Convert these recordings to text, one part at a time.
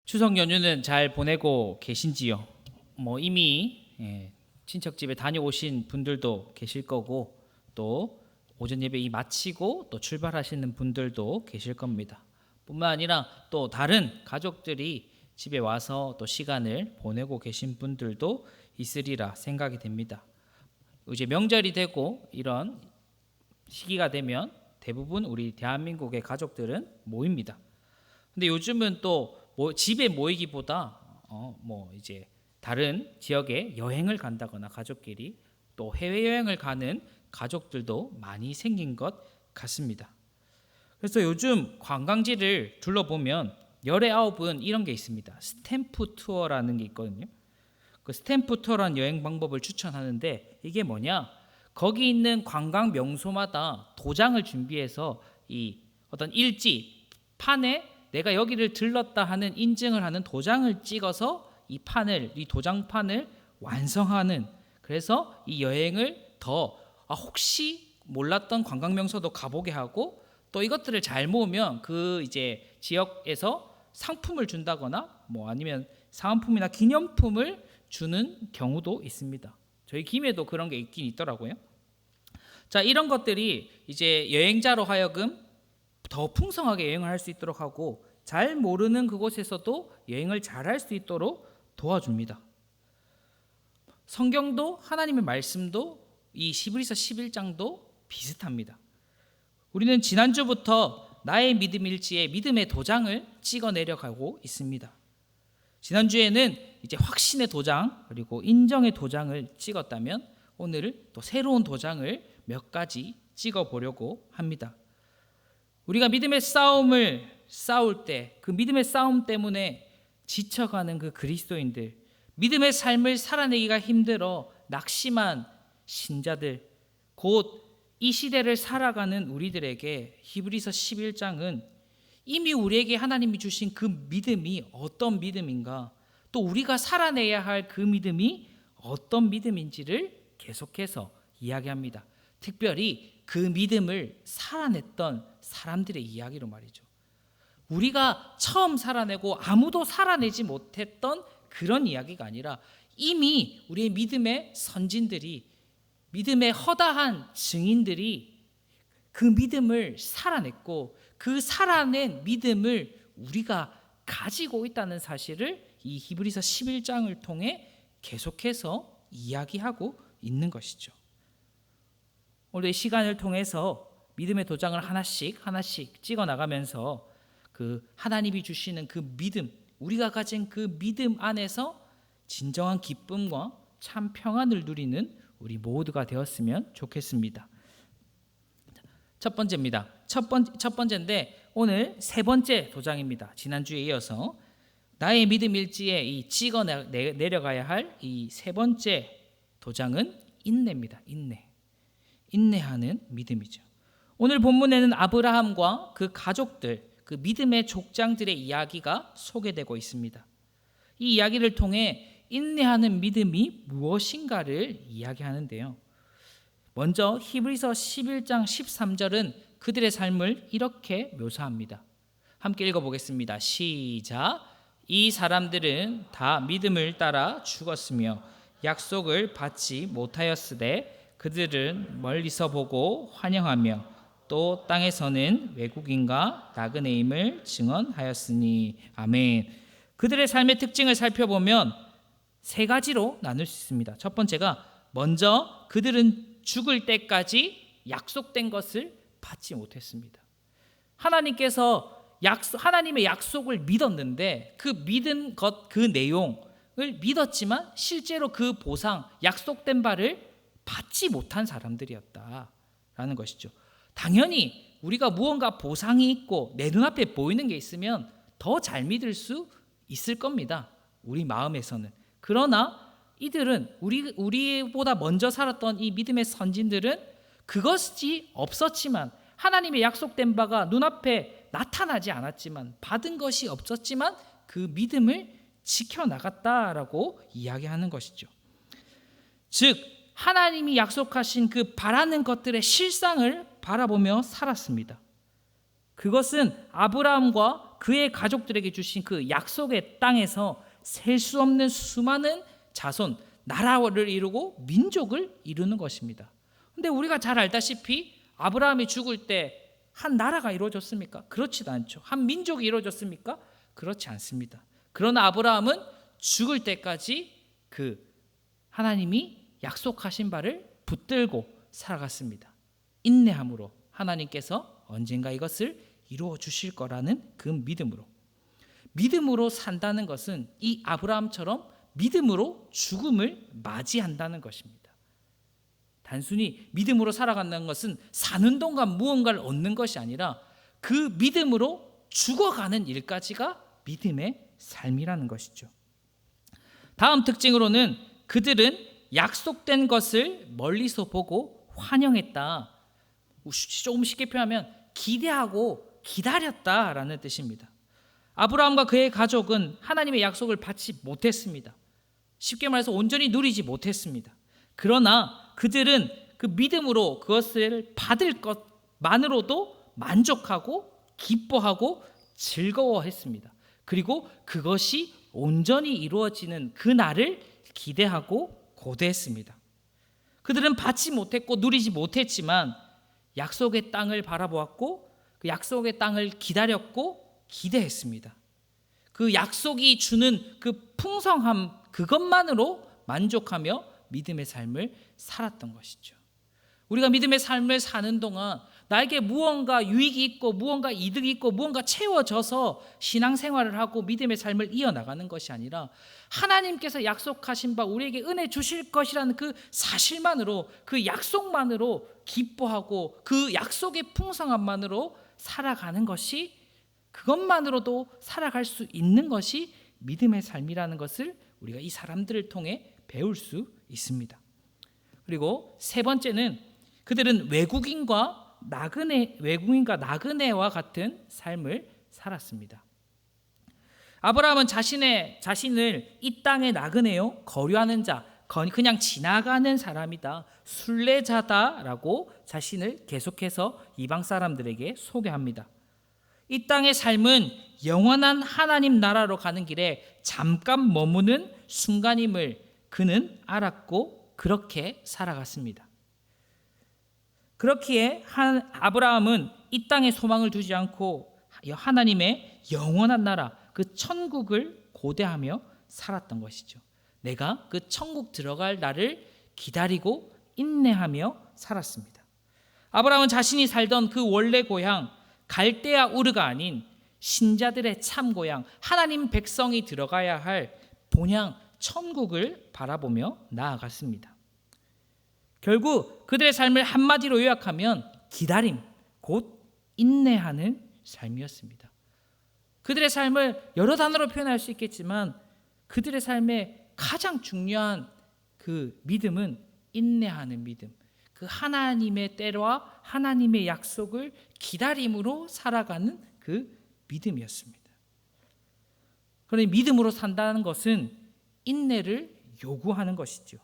추석 연휴는 잘 보내고 계신지요? 이미 친척 집에 다녀오신 분들도 계실 거고, 또 오전 예배 마치고 또 출발하시는 분들도 계실 겁니다. 뿐만 아니라 또 다른 가족들이 집에 와서 또 시간을 보내고 계신 분들도 있으리라 생각이 됩니다. 이제 명절이 되고 이런 시기가 되면 대부분 우리 대한민국의 가족들은 모입니다. 근데 요즘은 또 집에 모이기보다 이제 다른 지역에 여행을 간다거나 가족끼리 또 해외여행을 가는 가족들도 많이 생긴 것 같습니다. 그래서 요즘 관광지를 둘러보면 열의 아홉은 이런 게 있습니다. 스탬프 투어라는 게 있거든요. 그 스탬프 투어라는 여행 방법을 추천하는데, 이게 뭐냐? 거기 있는 관광 명소마다 도장을 준비해서 이 어떤 일지 판에 내가 여기를 들렀다 하는 인증을 하는 도장을 찍어서 이 도장판을 완성하는, 그래서 이 여행을 더 혹시 몰랐던 관광 명소도 가보게 하고, 또 이것들을 잘 모으면 그 이제 지역에서 상품을 준다거나 아니면 사은품이나 기념품을 주는 경우도 있습니다. 저희 김해도 그런 게 있긴 있더라고요. 자, 이런 것들이 이제 여행자로 하여금 더 풍성하게 여행을 할 수 있도록 하고, 잘 모르는 그곳에서도 여행을 잘 할 수 있도록 도와줍니다. 성경도 하나님의 말씀도 이 히브리서 11장도 비슷합니다. 우리는 지난주부터 나의 믿음 일지에 믿음의 도장을 찍어 내려가고 있습니다. 지난주에는 이제 확신의 도장 그리고 인정의 도장을 찍었다면, 오늘 또 새로운 도장을 몇 가지 찍어 보려고 합니다. 우리가 믿음의 싸움을 싸울 때 그 믿음의 싸움 때문에 지쳐가는 그 그리스도인들, 믿음의 삶을 살아내기가 힘들어 낙심한 신자들, 곧 이 시대를 살아가는 우리들에게 히브리서 11장은 이미 우리에게 하나님이 주신 그 믿음이 어떤 믿음인가, 또 우리가 살아내야 할 그 믿음이 어떤 믿음인지를 계속해서 이야기합니다. 특별히 그 믿음을 살아냈던 사람들의 이야기로 말이죠. 우리가 처음 살아내고 아무도 살아내지 못했던 그런 이야기가 아니라, 이미 우리의 믿음의 선진들이, 믿음의 허다한 증인들이 그 믿음을 살아냈고, 그 살아낸 믿음을 우리가 가지고 있다는 사실을 이 히브리서 11장을 통해 계속해서 이야기하고 있는 것이죠. 오늘 이 시간을 통해서 믿음의 도장을 하나씩 찍어 나가면서 그 하나님이 주시는 그 믿음, 우리가 가진 그 믿음 안에서 진정한 기쁨과 참 평안을 누리는 우리 모두가 되었으면 좋겠습니다. 첫 번째입니다. 첫 번째인데 오늘 세 번째 도장입니다. 지난주에 이어서 나의 믿음 일지에 이 찍어 내려가야 할 이 세 번째 도장은 인내입니다. 인내하는 믿음이죠. 오늘 본문에는 아브라함과 그 가족들, 그 믿음의 족장들의 이야기가 소개되고 있습니다. 이 이야기를 통해 인내하는 믿음이 무엇인가를 이야기하는데요. 먼저 히브리서 11장 13절은 그들의 삶을 이렇게 묘사합니다. 함께 읽어보겠습니다. 시작. 이 사람들은 다 믿음을 따라 죽었으며 약속을 받지 못하였으되 그들은 멀리서 보고 환영하며 또 땅에서는 외국인과 나그네임을 증언하였으니. 아멘. 그들의 삶의 특징을 살펴보면 세 가지로 나눌 수 있습니다. 첫 번째가, 먼저 그들은 죽을 때까지 약속된 것을 받지 못했습니다. 하나님의 약속을 믿었는데 그 믿은 것, 그 내용을 믿었지만 실제로 그 보상, 약속된 바를 받지 못한 사람들이었다라는 것이죠. 당연히 우리가 무언가 보상이 있고 내 눈앞에 보이는 게 있으면 더 잘 믿을 수 있을 겁니다. 우리 마음에서는. 그러나 이들은 우리보다 먼저 살았던 이 믿음의 선진들은 그것이 없었지만, 하나님의 약속된 바가 눈앞에 나타나지 않았지만, 받은 것이 없었지만 그 믿음을 지켜나갔다라고 이야기하는 것이죠. 즉 하나님이 약속하신 그 바라는 것들의 실상을 바라보며 살았습니다. 그것은 아브라함과 하나님께서 그의 가족들에게 주신 그 약속의 땅에서 셀 수 없는 수많은 자손, 나라를 이루고 민족을 이루는 것입니다. 근데 우리가 잘 알다시피 아브라함이 죽을 때 한 나라가 이루어졌습니까? 그렇지도 않죠. 한 민족이 이루어졌습니까? 그렇지 않습니다. 그러나 아브라함은 죽을 때까지 그 하나님이 약속하신 바를 붙들고 살아갔습니다. 인내함으로 하나님께서 언젠가 이것을 이루어 주실 거라는 그 믿음으로 산다는 것은 이 아브라함처럼 믿음으로 죽음을 맞이한다는 것입니다. 단순히 믿음으로 살아간다는 것은 사는 동안 무언가를 얻는 것이 아니라 그 믿음으로 죽어가는 일까지가 믿음의 삶이라는 것이죠. 다음 특징으로는 그들은 약속된 것을 멀리서 보고 환영했다. 조금 쉽게 표현하면 기대하고 기다렸다라는 뜻입니다. 아브라함과 그의 가족은 하나님의 약속을 받지 못했습니다. 쉽게 말해서 온전히 누리지 못했습니다. 그러나 그들은 그 믿음으로 그것을 받을 것만으로도 만족하고 기뻐하고 즐거워했습니다. 그리고 그것이 온전히 이루어지는 그 날을 기대하고 고대했습니다. 그들은 받지 못했고 누리지 못했지만 약속의 땅을 바라보았고 그 약속의 땅을 기다렸고 기대했습니다. 그 약속이 주는 그 풍성함 그것만으로 만족하며 믿음의 삶을 살았던 것이죠. 우리가 믿음의 삶을 사는 동안 나에게 무언가 유익이 있고 무언가 이득이 있고 무언가 채워져서 신앙생활을 하고 믿음의 삶을 이어나가는 것이 아니라 하나님께서 약속하신 바 우리에게 은혜 주실 것이라는 그 사실만으로 그 약속만으로 기뻐하고 그 약속의 풍성함만으로 살아가는 것이 그것만으로도 살아갈 수 있는 것이 믿음의 삶이라는 것을 우리가 이 사람들을 통해 배울 수 있습니다. 그리고 세 번째는 그들은 외국인과 나그네와 같은 삶을 살았습니다. 아브라함은 자신을 이 땅의 나그네요, 거류하는 자, 그냥 지나가는 사람이다, 순례자다라고 자신을 계속해서 이방 사람들에게 소개합니다. 이 땅의 삶은 영원한 하나님 나라로 가는 길에 잠깐 머무는 순간임을 그는 알았고 그렇게 살아갔습니다. 그렇기에 아브라함은 이 땅에 소망을 두지 않고 하나님의 영원한 나라, 그 천국을 고대하며 살았던 것이죠. 내가 그 천국 들어갈 날을 기다리고 인내하며 살았습니다. 아브라함은 자신이 살던 그 원래 고향 갈대아 우르가 아닌 신자들의 참 고향 하나님 백성이 들어가야 할 본향 천국을 바라보며 나아갔습니다. 결국 그들의 삶을 한마디로 요약하면 기다림, 곧 인내하는 삶이었습니다. 그들의 삶을 여러 단어로 표현할 수 있겠지만 그들의 삶의 가장 중요한 그 믿음은 인내하는 믿음, 그 하나님의 때와 하나님의 약속을 기다림으로 살아가는 그 믿음이었습니다. 그러니 믿음으로 산다는 것은 인내를 요구하는 것이죠.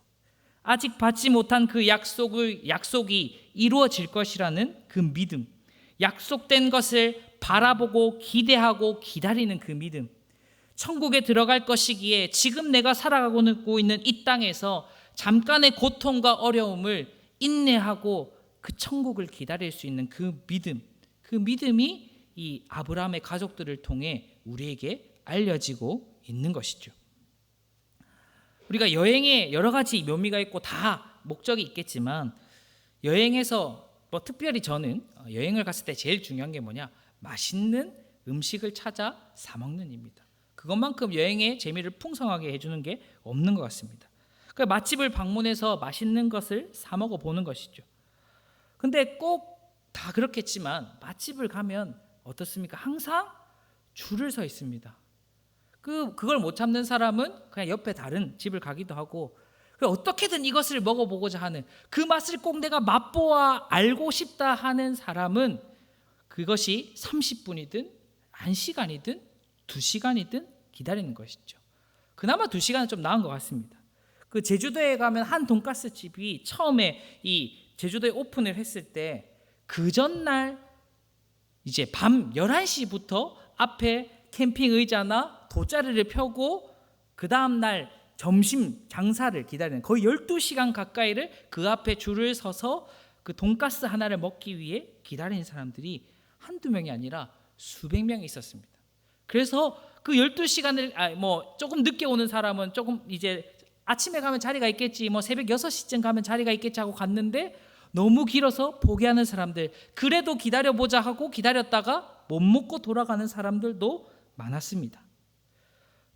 아직 받지 못한 그 약속이 이루어질 것이라는 그 믿음, 약속된 것을 바라보고 기대하고 기다리는 그 믿음, 천국에 들어갈 것이기에 지금 내가 살아가고 있는 이 땅에서 잠깐의 고통과 어려움을 인내하고 그 천국을 기다릴 수 있는 그 믿음이 이 아브라함의 가족들을 통해 우리에게 알려지고 있는 것이죠. 우리가 여행에 여러 가지 묘미가 있고 다 목적이 있겠지만 여행에서 특별히 저는 여행을 갔을 때 제일 중요한 게 뭐냐? 맛있는 음식을 찾아 사 먹는 입니다. 그것만큼 여행의 재미를 풍성하게 해주는 게 없는 것 같습니다. 그러니까 맛집을 방문해서 맛있는 것을 사 먹어 보는 것이죠. 근데 꼭 다 그렇겠지만 맛집을 가면 어떻습니까? 항상 줄을 서 있습니다. 그걸 못 참는 사람은 그냥 옆에 다른 집을 가기도 하고 어떻게든 이것을 먹어보고자 하는 그 맛을 꼭 내가 맛보아 알고 싶다 하는 사람은 그것이 30분이든 1시간이든 2시간이든 기다리는 것이죠. 그나마 2시간은 좀 나은 것 같습니다. 그 제주도에 가면 한 돈가스 집이 처음에 이 제주도에 오픈을 했을 때 그 전날 이제 밤 11시부터 앞에 캠핑 의자나 돗자리를 펴고 그 다음날 점심 장사를 기다리는, 거의 12시간 가까이를 그 앞에 줄을 서서 그 돈가스 하나를 먹기 위해 기다리는 사람들이 한두 명이 아니라 수백 명이 있었습니다. 그래서 그 12시간을 조금 늦게 오는 사람은 조금 이제 아침에 가면 자리가 있겠지, 새벽 6시쯤 가면 자리가 있겠지 하고 갔는데, 너무 길어서 포기하는 사람들, 그래도 기다려보자 하고 기다렸다가 못 먹고 돌아가는 사람들도 많았습니다.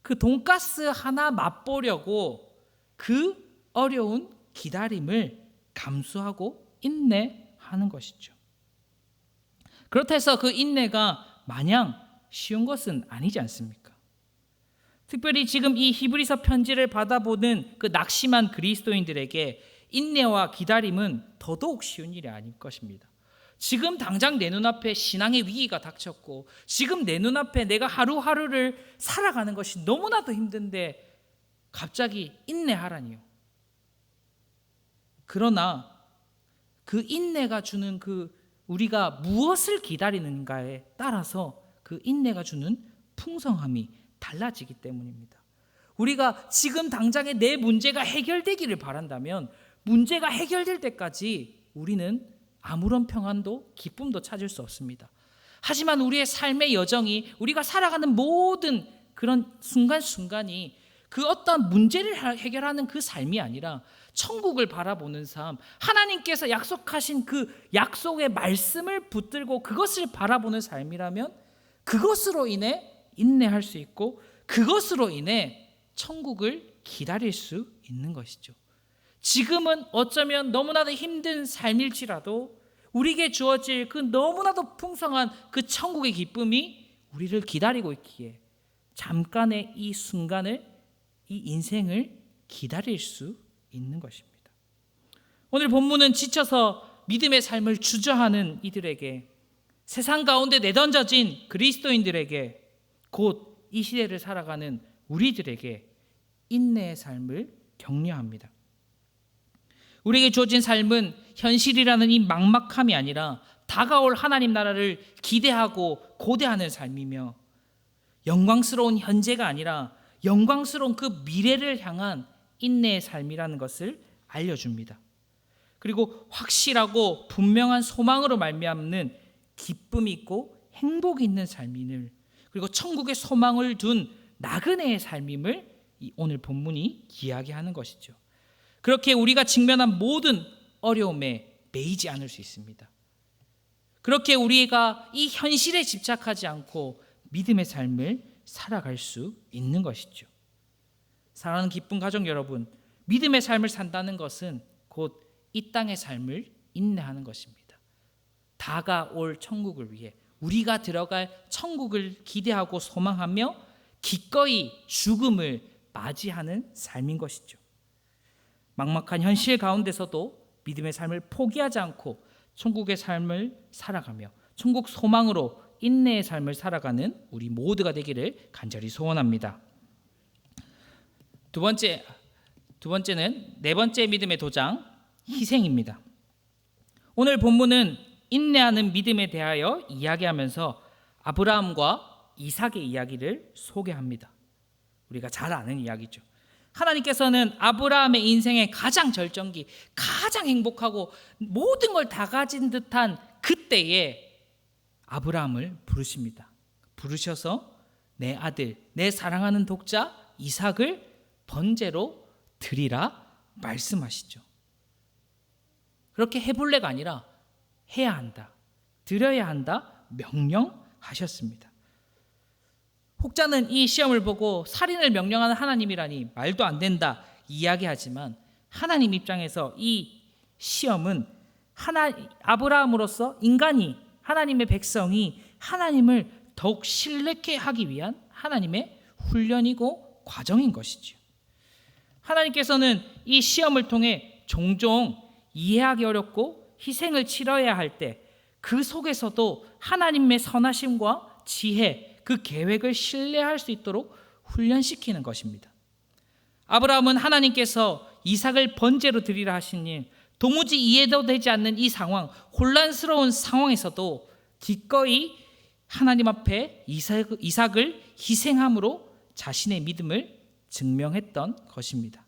그 돈가스 하나 맛보려고 그 어려운 기다림을 감수하고 인내하는 것이죠. 그렇다 해서 그 인내가 마냥 쉬운 것은 아니지 않습니까? 특별히 지금 이 히브리서 편지를 받아보는 그 낙심한 그리스도인들에게 인내와 기다림은 더더욱 쉬운 일이 아닐 것입니다. 지금 당장 내 눈앞에 신앙의 위기가 닥쳤고, 지금 내 눈앞에 내가 하루하루를 살아가는 것이 너무나도 힘든데 갑자기 인내하라니요. 그러나 그 인내가 주는 우리가 무엇을 기다리는가에 따라서 그 인내가 주는 풍성함이 달라지기 때문입니다. 우리가 지금 당장에 내 문제가 해결되기를 바란다면 문제가 해결될 때까지 우리는 아무런 평안도 기쁨도 찾을 수 없습니다. 하지만 우리의 삶의 여정이, 우리가 살아가는 모든 그런 순간순간이 그 어떤 문제를 해결하는 그 삶이 아니라 천국을 바라보는 삶, 하나님께서 약속하신 그 약속의 말씀을 붙들고 그것을 바라보는 삶이라면 그것으로 인해 인내할 수 있고 그것으로 인해 천국을 기다릴 수 있는 것이죠. 지금은 어쩌면 너무나도 힘든 삶일지라도 우리에게 주어질 그 너무나도 풍성한 그 천국의 기쁨이 우리를 기다리고 있기에 잠깐의 이 순간을, 이 인생을 기다릴 수 있는 것입니다. 오늘 본문은 지쳐서 믿음의 삶을 주저하는 이들에게, 세상 가운데 내던져진 그리스도인들에게, 곧 이 시대를 살아가는 우리들에게 인내의 삶을 격려합니다. 우리에게 주어진 삶은 현실이라는 이 막막함이 아니라 다가올 하나님 나라를 기대하고 고대하는 삶이며, 영광스러운 현재가 아니라 영광스러운 그 미래를 향한 인내의 삶이라는 것을 알려줍니다. 그리고 확실하고 분명한 소망으로 말미암는 기쁨이 있고 행복이 있는 삶임을, 그리고 천국의 소망을 둔 나그네의 삶임을 오늘 본문이 이야기하는 것이죠. 그렇게 우리가 직면한 모든 어려움에 매이지 않을 수 있습니다. 그렇게 우리가 이 현실에 집착하지 않고 믿음의 삶을 살아갈 수 있는 것이죠. 사랑하는 기쁜 가족 여러분, 믿음의 삶을 산다는 것은 곧 이 땅의 삶을 인내하는 것입니다. 다가올 천국을 위해, 우리가 들어갈 천국을 기대하고 소망하며 기꺼이 죽음을 맞이하는 삶인 것이죠. 막막한 현실 가운데서도 믿음의 삶을 포기하지 않고 천국의 삶을 살아가며 천국 소망으로 인내의 삶을 살아가는 우리 모두가 되기를 간절히 소원합니다. 두 번째는 네 번째 믿음의 도장, 희생입니다. 오늘 본문은 인내하는 믿음에 대하여 이야기하면서 아브라함과 이삭의 이야기를 소개합니다. 우리가 잘 아는 이야기죠. 하나님께서는 아브라함의 인생의 가장 절정기, 가장 행복하고 모든 걸 다 가진 듯한 그때에 아브라함을 부르십니다. 부르셔서 내 아들, 내 사랑하는 독자 이삭을 번제로 드리라 말씀하시죠. 그렇게 해볼래가 아니라 해야 한다, 드려야 한다 명령하셨습니다. 혹자는 이 시험을 보고 살인을 명령하는 하나님이라니 말도 안 된다 이야기하지만, 하나님 입장에서 이 시험은 아브라함으로서 인간이, 하나님의 백성이 하나님을 더욱 신뢰케 하기 위한 하나님의 훈련이고 과정인 것이죠. 하나님께서는 이 시험을 통해 종종 이해하기 어렵고 희생을 치러야 할 때 그 속에서도 하나님의 선하심과 지혜, 그 계획을 신뢰할 수 있도록 훈련시키는 것입니다. 아브라함은 하나님께서 이삭을 번제로 드리라 하신 일, 도무지 이해도 되지 않는 이 상황, 혼란스러운 상황에서도 기꺼이 하나님 앞에 이삭을 희생함으로 자신의 믿음을 증명했던 것입니다.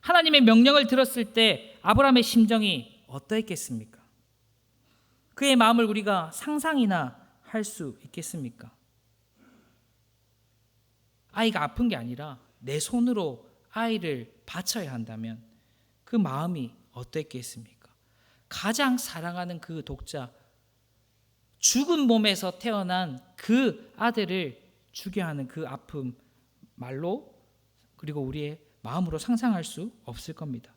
하나님의 명령을 들었을 때 아브라함의 심정이 어떠했겠습니까? 그의 마음을 우리가 상상이나 할 수 있겠습니까? 아이가 아픈 게 아니라 내 손으로 아이를 바쳐야 한다면 그 마음이 어땠겠습니까? 가장 사랑하는 그 독자, 죽은 몸에서 태어난 그 아들을 죽여야 하는 그 아픔, 말로 그리고 우리의 마음으로 상상할 수 없을 겁니다.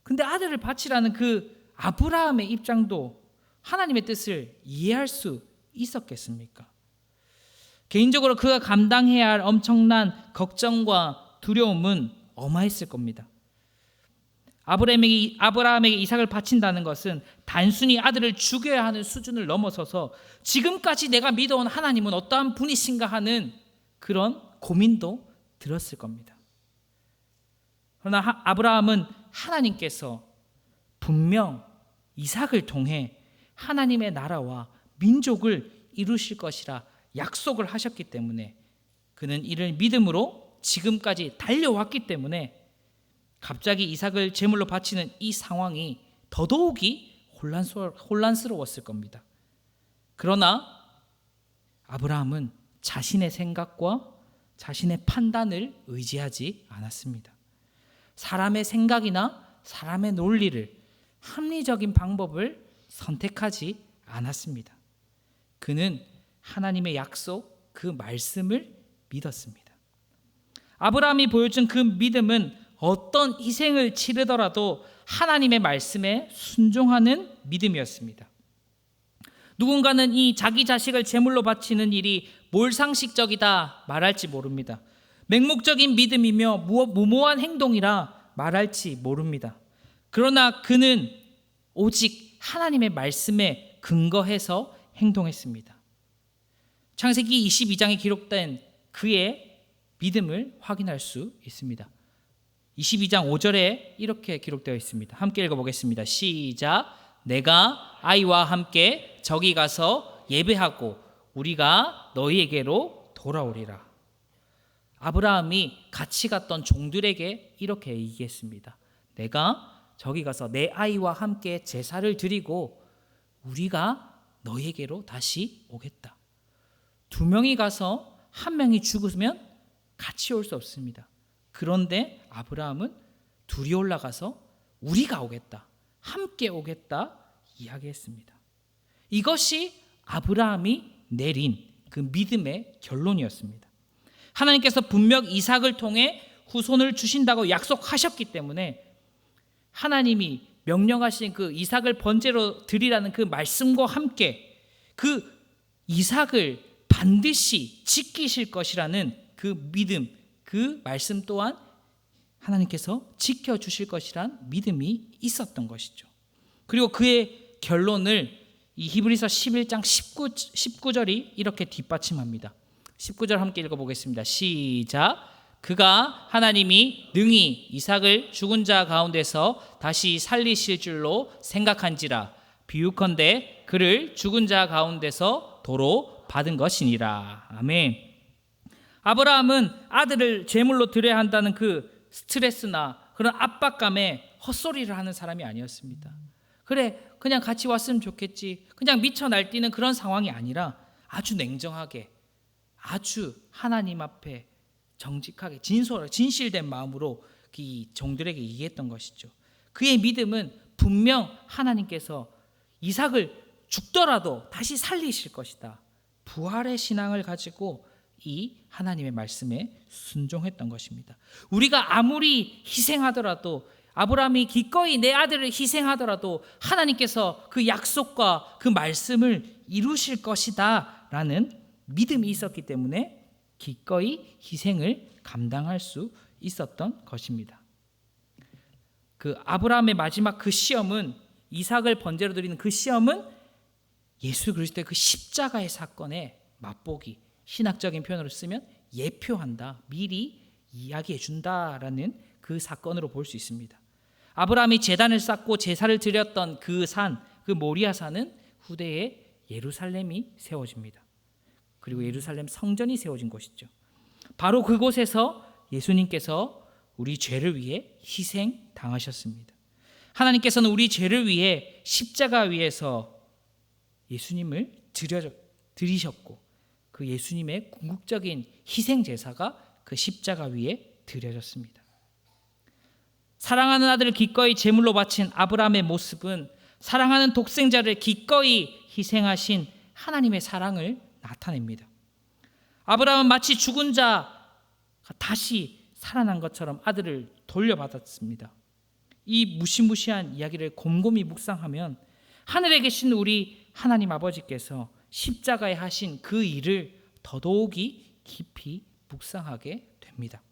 근데 아들을 바치라는 그 아브라함의 입장도 하나님의 뜻을 이해할 수 있었겠습니까? 개인적으로 그가 감당해야 할 엄청난 걱정과 두려움은 어마했을 겁니다. 아브라함에게 이삭을 바친다는 것은 단순히 아들을 죽여야 하는 수준을 넘어서서 지금까지 내가 믿어온 하나님은 어떠한 분이신가 하는 그런 고민도 들었을 겁니다. 그러나 아브라함은 하나님께서 분명 이삭을 통해 하나님의 나라와 민족을 이루실 것이라 약속을 하셨기 때문에 그는 이를 믿음으로 지금까지 달려왔기 때문에 갑자기 이삭을 제물로 바치는 이 상황이 더더욱이 혼란스러웠을 겁니다. 그러나 아브라함은 자신의 생각과 자신의 판단을 의지하지 않았습니다. 사람의 생각이나 사람의 논리를, 합리적인 방법을 선택하지 않았습니다. 그는 하나님의 약속, 그 말씀을 믿었습니다. 아브라함이 보여준 그 믿음은 어떤 희생을 치르더라도 하나님의 말씀에 순종하는 믿음이었습니다. 누군가는 이 자기 자식을 제물로 바치는 일이 몰상식적이다 말할지 모릅니다. 맹목적인 믿음이며 무모한 행동이라 말할지 모릅니다. 그러나 그는 오직 하나님의 말씀에 근거해서 행동했습니다. 창세기 22장에 기록된 그의 믿음을 확인할 수 있습니다. 22장 5절에 이렇게 기록되어 있습니다. 함께 읽어보겠습니다. 시작. 내가 아이와 함께 저기 가서 예배하고 우리가 너희에게로 돌아오리라. 아브라함이 같이 갔던 종들에게 이렇게 얘기했습니다. 내가 저기 가서 내 아이와 함께 제사를 드리고 우리가 너희에게로 다시 오겠다. 두 명이 가서 한 명이 죽으면 같이 올 수 없습니다. 그런데 아브라함은 둘이 올라가서 우리가 오겠다, 함께 오겠다 이야기했습니다. 이것이 아브라함이 내린 그 믿음의 결론이었습니다. 하나님께서 분명 이삭을 통해 후손을 주신다고 약속하셨기 때문에 하나님이 명령하신 그 이삭을 번제로 드리라는 그 말씀과 함께 그 이삭을 반드시 지키실 것이라는 그 믿음, 그 말씀 또한 하나님께서 지켜주실 것이란 믿음이 있었던 것이죠. 그리고 그의 결론을 이 히브리서 11장 19절이 이렇게 뒷받침합니다. 19절 함께 읽어보겠습니다. 시작. 그가 하나님이 능히 이삭을 죽은 자 가운데서 다시 살리실 줄로 생각한지라 비유컨대 그를 죽은 자 가운데서 도로 받은 것이니라. 아멘. 아브라함은 아들을 제물로 드려야 한다는 그 스트레스나 그런 압박감에 헛소리를 하는 사람이 아니었습니다. 그래, 그냥 같이 왔으면 좋겠지, 그냥 미쳐 날뛰는 그런 상황이 아니라 아주 냉정하게, 아주 하나님 앞에 정직하게 진실된 마음으로 이 종들에게 얘기했던 것이죠. 그의 믿음은 분명 하나님께서 이삭을 죽더라도 다시 살리실 것이다, 부활의 신앙을 가지고 이 하나님의 말씀에 순종했던 것입니다. 우리가 아무리 희생하더라도, 아브라함이 기꺼이 내 아들을 희생하더라도 하나님께서 그 약속과 그 말씀을 이루실 것이다 라는 믿음이 있었기 때문에 기꺼이 희생을 감당할 수 있었던 것입니다. 그 아브라함의 마지막 그 시험은, 이삭을 번제로 드리는 그 시험은 예수 그리스도의 그 십자가의 사건의 맛보기, 신학적인 표현으로 쓰면 예표한다, 미리 이야기해 준다라는 그 사건으로 볼 수 있습니다. 아브라함이 제단을 쌓고 제사를 드렸던 그 산, 그 모리아 산은 후대에 예루살렘이 세워집니다. 그리고 예루살렘 성전이 세워진 곳이죠. 바로 그곳에서 예수님께서 우리 죄를 위해 희생당하셨습니다. 하나님께서는 우리 죄를 위해 십자가 위에서 예수님을 드리셨고 그 예수님의 궁극적인 희생 제사가 그 십자가 위에 드려졌습니다. 사랑하는 아들을 기꺼이 제물로 바친 아브라함의 모습은 사랑하는 독생자를 기꺼이 희생하신 하나님의 사랑을 나타냅니다. 아브라함은 마치 죽은 자가 다시 살아난 것처럼 아들을 돌려받았습니다. 이 무시무시한 이야기를 곰곰이 묵상하면 하늘에 계신 우리 하나님 아버지께서 십자가에 하신 그 일을 더더욱이 깊이 묵상하게 됩니다.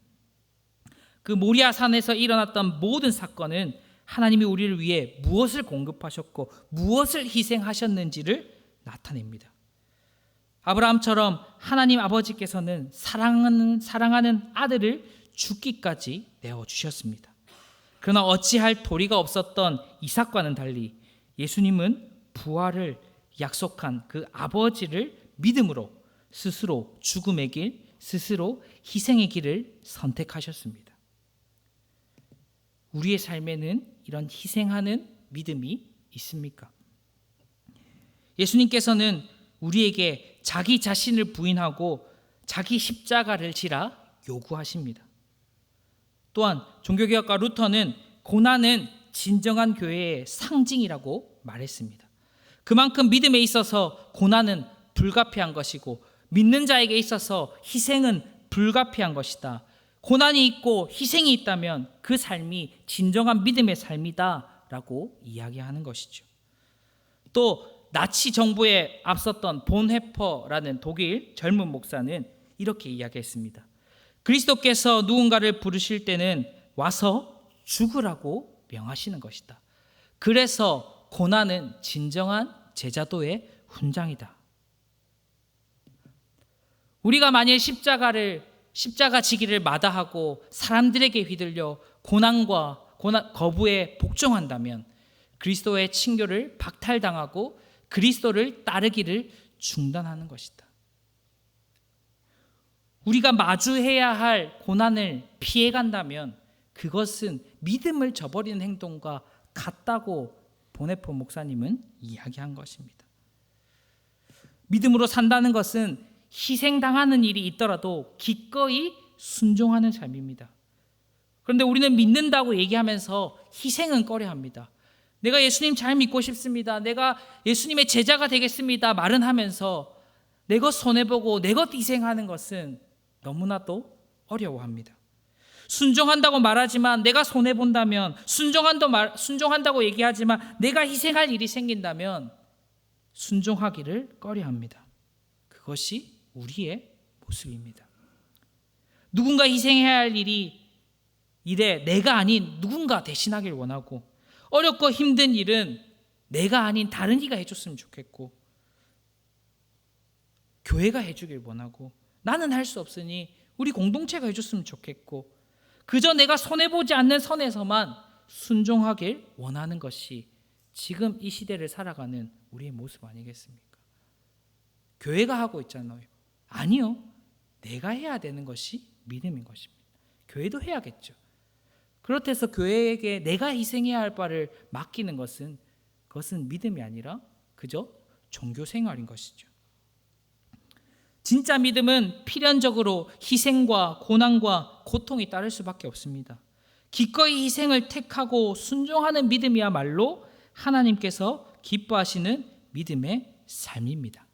그 모리아 산에서 일어났던 모든 사건은 하나님이 우리를 위해 무엇을 공급하셨고 무엇을 희생하셨는지를 나타냅니다. 아브라함처럼 하나님 아버지께서는 사랑하는 아들을 죽기까지 내어주셨습니다. 그러나 어찌할 도리가 없었던 이삭과는 달리 예수님은 부활을 약속한 그 아버지를 믿음으로 스스로 죽음의 길, 스스로 희생의 길을 선택하셨습니다. 우리의 삶에는 이런 희생하는 믿음이 있습니까? 예수님께서는 우리에게 자기 자신을 부인하고 자기 십자가를 지라 요구하십니다. 또한 종교개혁가 루터는 고난은 진정한 교회의 상징이라고 말했습니다. 그만큼 믿음에 있어서 고난은 불가피한 것이고 믿는 자에게 있어서 희생은 불가피한 것이다. 고난이 있고 희생이 있다면 그 삶이 진정한 믿음의 삶이다라고 이야기하는 것이죠. 또 나치 정부에 앞섰던 본헤퍼라는 독일 젊은 목사는 이렇게 이야기했습니다. 그리스도께서 누군가를 부르실 때는 와서 죽으라고 명하시는 것이다. 그래서 고난은 진정한 제자도의 훈장이다. 우리가 만일 십자가 지기를 마다하고 사람들에게 휘둘려 고난과 거부에 복종한다면 그리스도의 친교를 박탈당하고 그리스도를 따르기를 중단하는 것이다. 우리가 마주해야 할 고난을 피해간다면 그것은 믿음을 저버리는 행동과 같다고 보네포 목사님은 이야기한 것입니다. 믿음으로 산다는 것은 희생당하는 일이 있더라도 기꺼이 순종하는 삶입니다. 그런데 우리는 믿는다고 얘기하면서 희생은 꺼려합니다. 내가 예수님 잘 믿고 싶습니다. 내가 예수님의 제자가 되겠습니다. 말은 하면서 내 것 손해보고 내 것 희생하는 것은 너무나도 어려워합니다. 순종한다고 말하지만 내가 손해본다면 순종한다고 얘기하지만 내가 희생할 일이 생긴다면 순종하기를 꺼려합니다. 그것이 우리의 모습입니다. 누군가 희생해야 할 일에 내가 아닌 누군가 대신하길 원하고 어렵고 힘든 일은 내가 아닌 다른 이가 해줬으면 좋겠고 교회가 해주길 원하고 나는 할 수 없으니 우리 공동체가 해줬으면 좋겠고 그저 내가 손해보지 않는 선에서만 순종하길 원하는 것이 지금 이 시대를 살아가는 우리의 모습 아니겠습니까? 교회가 하고 있잖아요. 아니요. 내가 해야 되는 것이 믿음인 것입니다. 교회도 해야겠죠. 그렇다고 교회에게 내가 희생해야 할 바를 맡기는 그것은 믿음이 아니라 그저 종교 생활인 것이죠. 진짜 믿음은 필연적으로 희생과 고난과 고통이 따를 수밖에 없습니다. 기꺼이 희생을 택하고 순종하는 믿음이야말로 하나님께서 기뻐하시는 믿음의 삶입니다.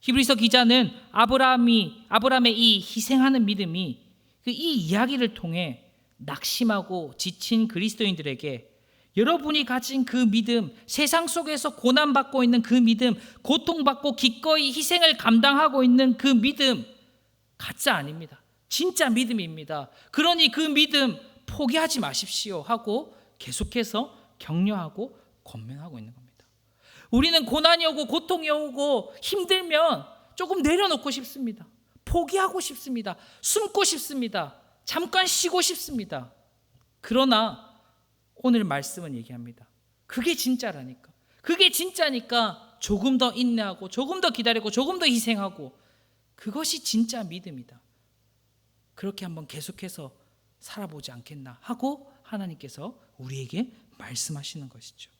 히브리서 기자는 아브라함의 이 희생하는 믿음이 이 이야기를 통해 낙심하고 지친 그리스도인들에게 여러분이 가진 그 믿음, 세상 속에서 고난받고 있는 그 믿음, 고통받고 기꺼이 희생을 감당하고 있는 그 믿음 가짜 아닙니다. 진짜 믿음입니다. 그러니 그 믿음 포기하지 마십시오 하고 계속해서 격려하고 권면하고 있는 겁니다. 우리는 고난이 오고 고통이 오고 힘들면 조금 내려놓고 싶습니다. 포기하고 싶습니다. 숨고 싶습니다. 잠깐 쉬고 싶습니다. 그러나 오늘 말씀은 얘기합니다. 그게 진짜라니까. 그게 진짜니까 조금 더 인내하고 조금 더 기다리고 조금 더 희생하고, 그것이 진짜 믿음이다. 그렇게 한번 계속해서 살아보지 않겠나 하고 하나님께서 우리에게 말씀하시는 것이죠.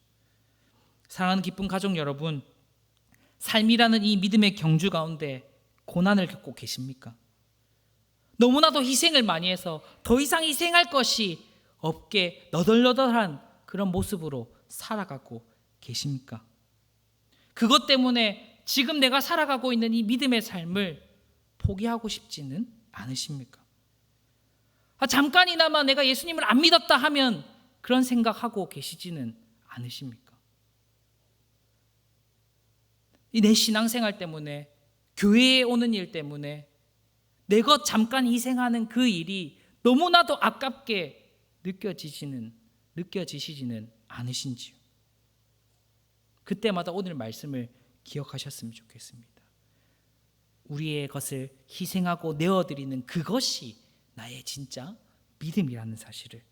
사랑하는 기쁜 가족 여러분, 삶이라는 이 믿음의 경주 가운데 고난을 겪고 계십니까? 너무나도 희생을 많이 해서 더 이상 희생할 것이 없게 너덜너덜한 그런 모습으로 살아가고 계십니까? 그것 때문에 지금 내가 살아가고 있는 이 믿음의 삶을 포기하고 싶지는 않으십니까? 잠깐이나마 내가 예수님을 안 믿었다 하면 그런 생각하고 계시지는 않으십니까? 이 내 신앙생활 때문에, 교회에 오는 일 때문에 내 것 잠깐 희생하는 그 일이 너무나도 아깝게 느껴지시지는 않으신지요? 그때마다 오늘 말씀을 기억하셨으면 좋겠습니다. 우리의 것을 희생하고 내어드리는 그것이 나의 진짜 믿음이라는 사실을,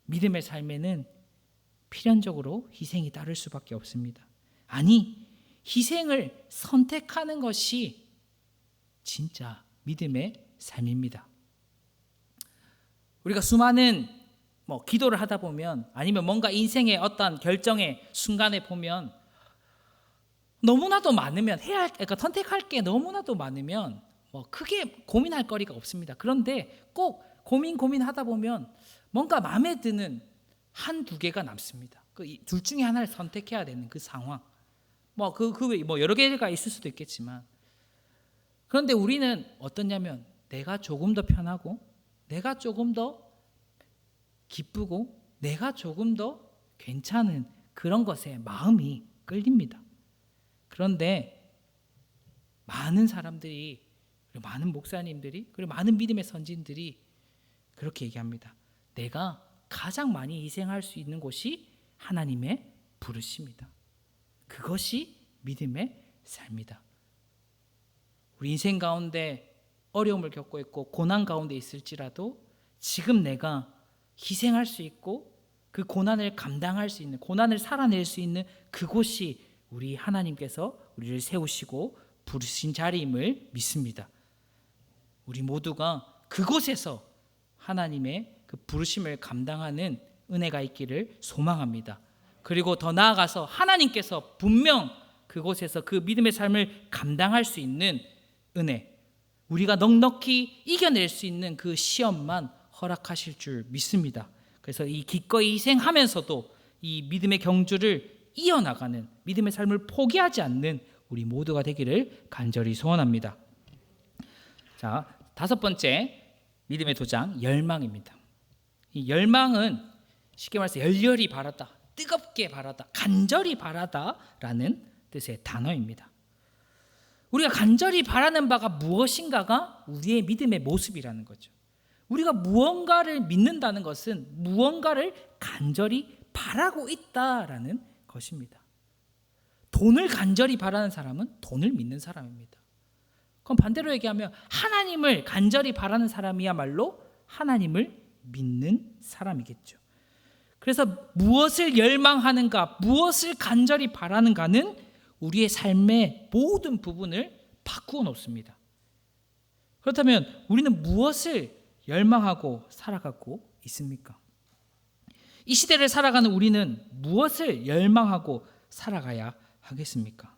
믿음의 삶에는 필연적으로 희생이 따를 수밖에 없습니다. 아니, 희생을 선택하는 것이 진짜 믿음의 삶입니다. 우리가 수많은 기도를 하다 보면, 아니면 뭔가 인생의 어떤 결정의 순간에 보면 너무나도 많으면 그러니까 선택할 게 너무나도 많으면 크게 고민할 거리가 없습니다. 그런데 꼭 고민하다 보면 뭔가 마음에 드는 한두 개가 남습니다. 그 둘 중에 하나를 선택해야 되는 그 상황. 여러 개가 있을 수도 있겠지만, 그런데 우리는 어떠냐면 내가 조금 더 편하고, 내가 조금 더 기쁘고, 내가 조금 더 괜찮은 그런 것에 마음이 끌립니다. 그런데 많은 사람들이, 그리고 많은 목사님들이, 그리고 많은 믿음의 선진들이 그렇게 얘기합니다. 내가 가장 많이 희생할 수 있는 곳이 하나님의 부르심이다. 그것이 믿음의 삶이다. 우리 인생 가운데 어려움을 겪고 있고 고난 가운데 있을지라도 지금 내가 희생할 수 있고 그 고난을 감당할 수 있는, 고난을 살아낼 수 있는 그곳이 우리 하나님께서 우리를 세우시고 부르신 자리임을 믿습니다. 우리 모두가 그곳에서 하나님의 그 부르심을 감당하는 은혜가 있기를 소망합니다. 그리고 더 나아가서 하나님께서 분명 그곳에서 그 믿음의 삶을 감당할 수 있는 은혜, 우리가 넉넉히 이겨낼 수 있는 그 시험만 허락하실 줄 믿습니다. 그래서 이 기꺼이 희생하면서도 이 믿음의 경주를 이어나가는, 믿음의 삶을 포기하지 않는 우리 모두가 되기를 간절히 소원합니다. 자, 5번째 믿음의 도장, 열망입니다. 이 열망은 쉽게 말해서 열렬히 바라다, 뜨겁게 바라다, 간절히 바라다라는 뜻의 단어입니다. 우리가 간절히 바라는 바가 무엇인가가 우리의 믿음의 모습이라는 거죠. 우리가 무언가를 믿는다는 것은 무언가를 간절히 바라고 있다라는 것입니다. 돈을 간절히 바라는 사람은 돈을 믿는 사람입니다. 그럼 반대로 얘기하면 하나님을 간절히 바라는 사람이야말로 하나님을 믿는 사람이겠죠. 그래서 무엇을 열망하는가, 무엇을 간절히 바라는가는 우리의 삶의 모든 부분을 바꾸어 놓습니다. 그렇다면 우리는 무엇을 열망하고 살아가고 있습니까? 이 시대를 살아가는 우리는 무엇을 열망하고 살아가야 하겠습니까?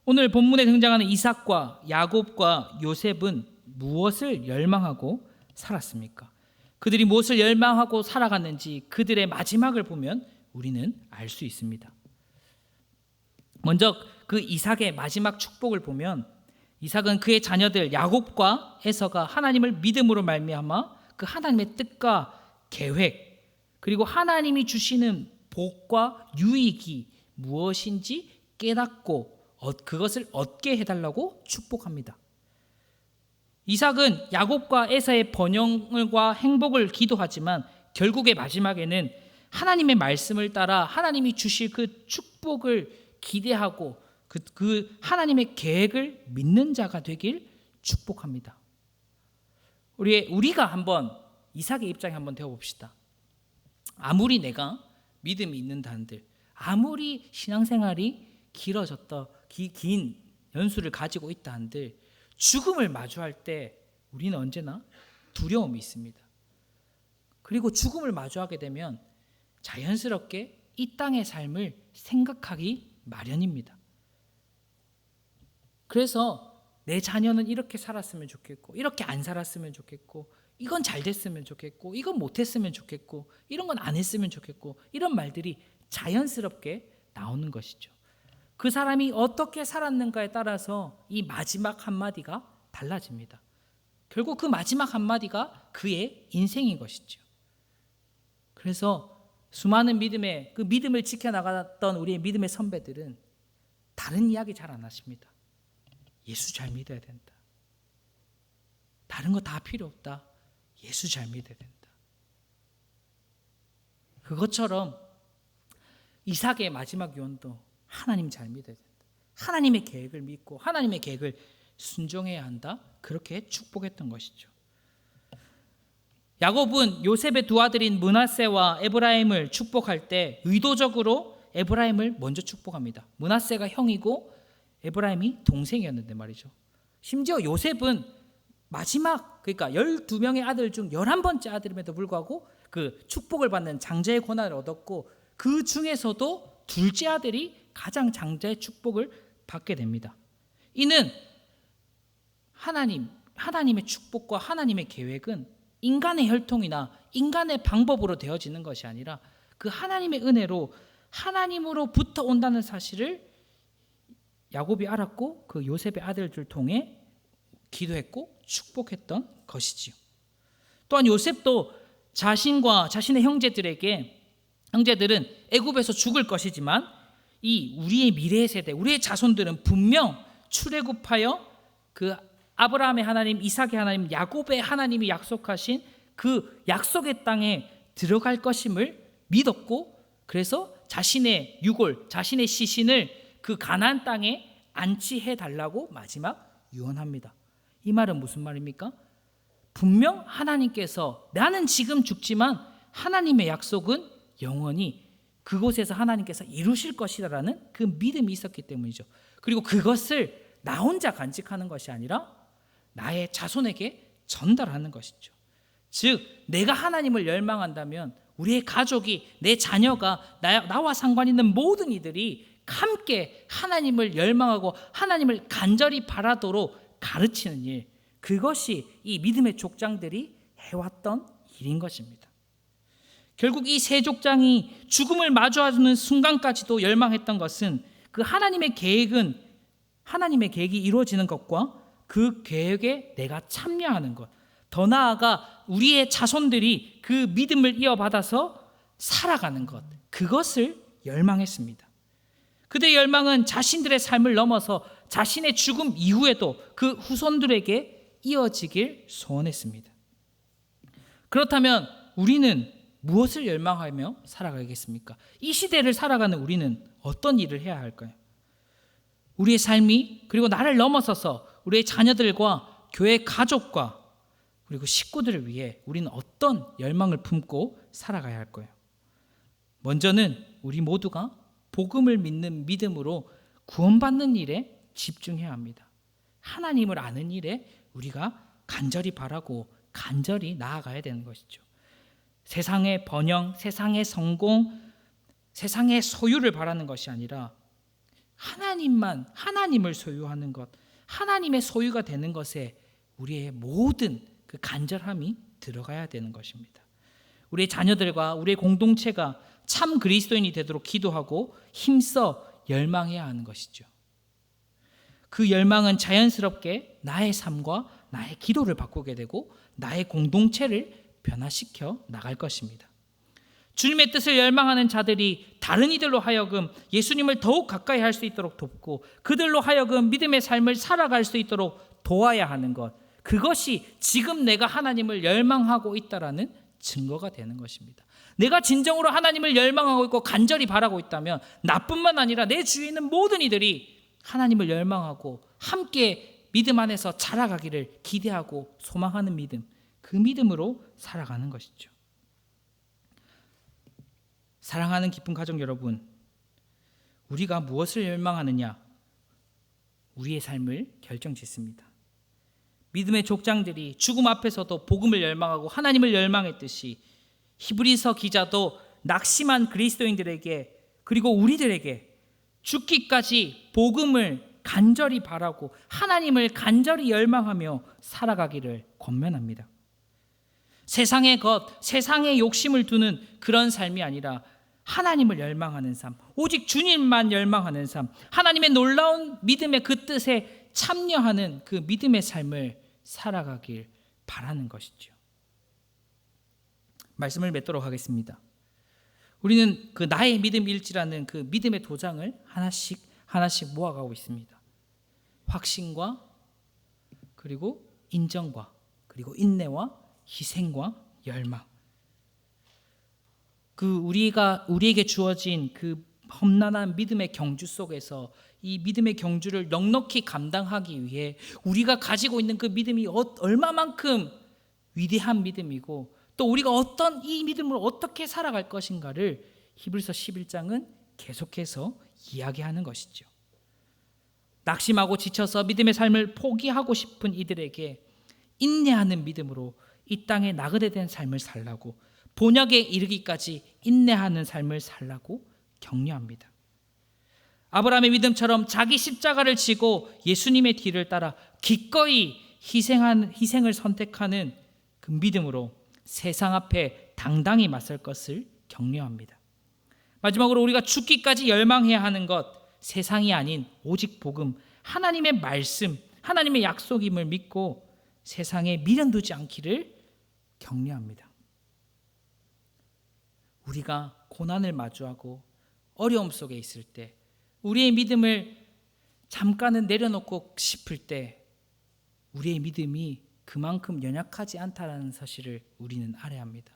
오늘 본문에 등장하는 이삭과 야곱과 요셉은 무엇을 열망하고 살았습니까? 그들이 무엇을 열망하고 살아갔는지 그들의 마지막을 보면 우리는 알 수 있습니다. 먼저 그 이삭의 마지막 축복을 보면, 이삭은 그의 자녀들 야곱과 에서가 하나님을 믿음으로 말미암아 그 하나님의 뜻과 계획, 그리고 하나님이 주시는 복과 유익이 무엇인지 깨닫고 그것을 얻게 해달라고 축복합니다. 이삭은 야곱과 에서의 번영과 행복을 기도하지만 결국의 마지막에는 하나님의 말씀을 따라 하나님이 주실 그 축복을 기대하고 그 하나님의 계획을 믿는 자가 되길 축복합니다. 우리가 한번 이삭의 입장에 한번 되어봅시다. 아무리 내가 믿음이 있는 한들, 아무리 신앙생활이 긴 연수를 가지고 있다 한들 죽음을 마주할 때 우리는 언제나 두려움이 있습니다. 그리고 죽음을 마주하게 되면 자연스럽게 이 땅의 삶을 생각하기 마련입니다. 그래서 내 자녀는 이렇게 살았으면 좋겠고, 이렇게 안 살았으면 좋겠고, 이건 잘 됐으면 좋겠고, 이건 못했으면 좋겠고, 이런 건 안 했으면 좋겠고, 이런 말들이 자연스럽게 나오는 것이죠. 그 사람이 어떻게 살았는가에 따라서 이 마지막 한마디가 달라집니다. 결국 그 마지막 한마디가 그의 인생인 것이죠. 그래서 수많은 그 믿음을 지켜나갔던 우리의 믿음의 선배들은 다른 이야기 잘 안 하십니다. 예수 잘 믿어야 된다. 다른 거 다 필요 없다. 예수 잘 믿어야 된다. 그것처럼 이삭의 마지막 유언도 하나님 잘 믿어야 된다. 하나님의 계획을 믿고 하나님의 계획을 순종해야 한다. 그렇게 축복했던 것이죠. 야곱은 요셉의 두 아들인 므낫세와 에브라임을 축복할 때 의도적으로 에브라임을 먼저 축복합니다. 므낫세가 형이고 에브라임이 동생이었는데 말이죠. 심지어 요셉은 마지막, 그러니까 12명의 아들 중 11번째 아들임에도 불구하고 그 축복을 받는 장자의 권한을 얻었고, 그 중에서도 둘째 아들이 가장 장자의 축복을 받게 됩니다. 이는 하나님의 축복과 하나님의 계획은 인간의 혈통이나 인간의 방법으로 되어지는 것이 아니라 그 하나님의 은혜로 하나님으로부터 온다는 사실을 야곱이 알았고, 그 요셉의 아들들 통해 기도했고 축복했던 것이지요. 또한 요셉도 자신과 자신의 형제들은 애굽에서 죽을 것이지만 이 우리의 미래의 세대, 우리의 자손들은 분명 출애굽하여 그 아브라함의 하나님, 이삭의 하나님, 야곱의 하나님이 약속하신 그 약속의 땅에 들어갈 것임을 믿었고, 그래서 자신의 유골, 자신의 시신을 그 가나안 땅에 안치해 달라고 마지막 유언합니다. 이 말은 무슨 말입니까? 분명 하나님께서 나는 지금 죽지만 하나님의 약속은 영원히 그곳에서 하나님께서 이루실 것이라는 그 믿음이 있었기 때문이죠. 그리고 그것을 나 혼자 간직하는 것이 아니라 나의 자손에게 전달하는 것이죠. 즉 내가 하나님을 열망한다면 우리의 가족이, 내 자녀가, 나와 상관 있는 모든 이들이 함께 하나님을 열망하고 하나님을 간절히 바라도록 가르치는 일, 그것이 이 믿음의 족장들이 해왔던 일인 것입니다. 결국 이 세 족장이 죽음을 마주하는 순간까지도 열망했던 것은 그 하나님의 계획이 이루어지는 것과 그 계획에 내가 참여하는 것, 더 나아가 우리의 자손들이 그 믿음을 이어받아서 살아가는 것, 그것을 열망했습니다. 그들의 열망은 자신들의 삶을 넘어서 자신의 죽음 이후에도 그 후손들에게 이어지길 소원했습니다. 그렇다면 우리는 무엇을 열망하며 살아가겠습니까? 이 시대를 살아가는 우리는 어떤 일을 해야 할까요? 우리의 삶이, 그리고 나를 넘어서서 우리의 자녀들과 교회 가족과 그리고 식구들을 위해 우리는 어떤 열망을 품고 살아가야 할까요? 먼저는 우리 모두가 복음을 믿는 믿음으로 구원받는 일에 집중해야 합니다. 하나님을 아는 일에 우리가 간절히 바라고 간절히 나아가야 되는 것이죠. 세상의 번영, 세상의 성공, 세상의 소유를 바라는 것이 아니라 하나님을 소유하는 것, 하나님의 소유가 되는 것에 우리의 모든 그 간절함이 들어가야 되는 것입니다. 우리의 자녀들과 우리의 공동체가 참 그리스도인이 되도록 기도하고 힘써 열망해야 하는 것이죠. 그 열망은 자연스럽게 나의 삶과 나의 기도를 바꾸게 되고 나의 공동체를 변화시켜 나갈 것입니다. 주님의 뜻을 열망하는 자들이 다른 이들로 하여금 예수님을 더욱 가까이 할 수 있도록 돕고 그들로 하여금 믿음의 삶을 살아갈 수 있도록 도와야 하는 것, 그것이 지금 내가 하나님을 열망하고 있다라는 증거가 되는 것입니다. 내가 진정으로 하나님을 열망하고 있고 간절히 바라고 있다면 나뿐만 아니라 내 주위에 있는 모든 이들이 하나님을 열망하고 함께 믿음 안에서 자라가기를 기대하고 소망하는 믿음, 그 믿음으로 살아가는 것이죠. 사랑하는 기쁜 가족 여러분, 우리가 무엇을 열망하느냐? 우리의 삶을 결정짓습니다. 믿음의 족장들이 죽음 앞에서도 복음을 열망하고 하나님을 열망했듯이 히브리서 기자도 낙심한 그리스도인들에게 그리고 우리들에게 죽기까지 복음을 간절히 바라고 하나님을 간절히 열망하며 살아가기를 권면합니다. 세상의 것, 세상의 욕심을 두는 그런 삶이 아니라 하나님을 열망하는 삶, 오직 주님만 열망하는 삶, 하나님의 놀라운 믿음의 그 뜻에 참여하는 그 믿음의 삶을 살아가길 바라는 것이죠. 말씀을 맺도록 하겠습니다. 우리는 그 나의 믿음 일지라는 그 믿음의 도장을 하나씩 모아가고 있습니다. 확신과 그리고 인정과 그리고 인내와 희생과 열망. 우리에게 주어진 그 험난한 믿음의 경주 속에서 이 믿음의 경주를 넉넉히 감당하기 위해 우리가 가지고 있는 그 믿음이 얼마만큼 위대한 믿음이고 또 우리가 이 믿음으로 어떻게 살아갈 것인가를 히브리서 11장은 계속해서 이야기하는 것이죠. 낙심하고 지쳐서 믿음의 삶을 포기하고 싶은 이들에게 인내하는 믿음으로 이 땅에 나그네 된 삶을 살라고, 본역에 이르기까지 인내하는 삶을 살라고 격려합니다. 아브라함의 믿음처럼 자기 십자가를 지고 예수님의 뒤를 따라 기꺼이 희생을 선택하는 그 믿음으로 세상 앞에 당당히 맞설 것을 격려합니다. 마지막으로 우리가 죽기까지 열망해야 하는 것, 세상이 아닌 오직 복음, 하나님의 말씀, 하나님의 약속임을 믿고 세상에 미련 두지 않기를 격려합니다. 우리가 고난을 마주하고 어려움 속에 있을 때, 우리의 믿음을 잠깐은 내려놓고 싶을 때 우리의 믿음이 그만큼 연약하지 않다는 사실을 우리는 알아야 합니다.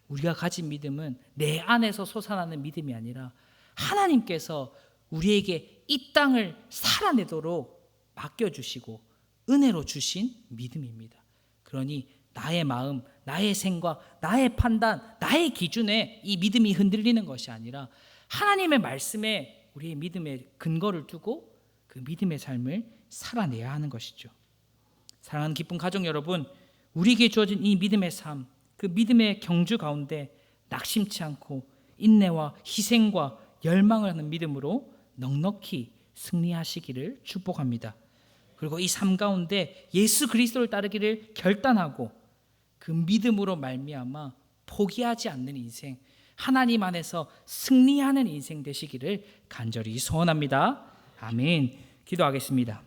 우리가 가진 믿음은 내 안에서 솟아나는 믿음이 아니라 하나님께서 우리에게 이 땅을 살아내도록 맡겨주시고 은혜로 주신 믿음입니다. 그러니 나의 마음, 나의 생각, 나의 판단, 나의 기준에 이 믿음이 흔들리는 것이 아니라 하나님의 말씀에 우리의 믿음의 근거를 두고 그 믿음의 삶을 살아내야 하는 것이죠. 사랑하는 기쁜 가족 여러분, 우리에게 주어진 이 믿음의 삶, 그 믿음의 경주 가운데 낙심치 않고 인내와 희생과 열망을 하는 믿음으로 넉넉히 승리하시기를 축복합니다. 그리고 이 삶 가운데 예수 그리스도를 따르기를 결단하고 그 믿음으로 말미암아 포기하지 않는 인생, 하나님 안에서 승리하는 인생 되시기를 간절히 소원합니다. 아멘. 기도하겠습니다.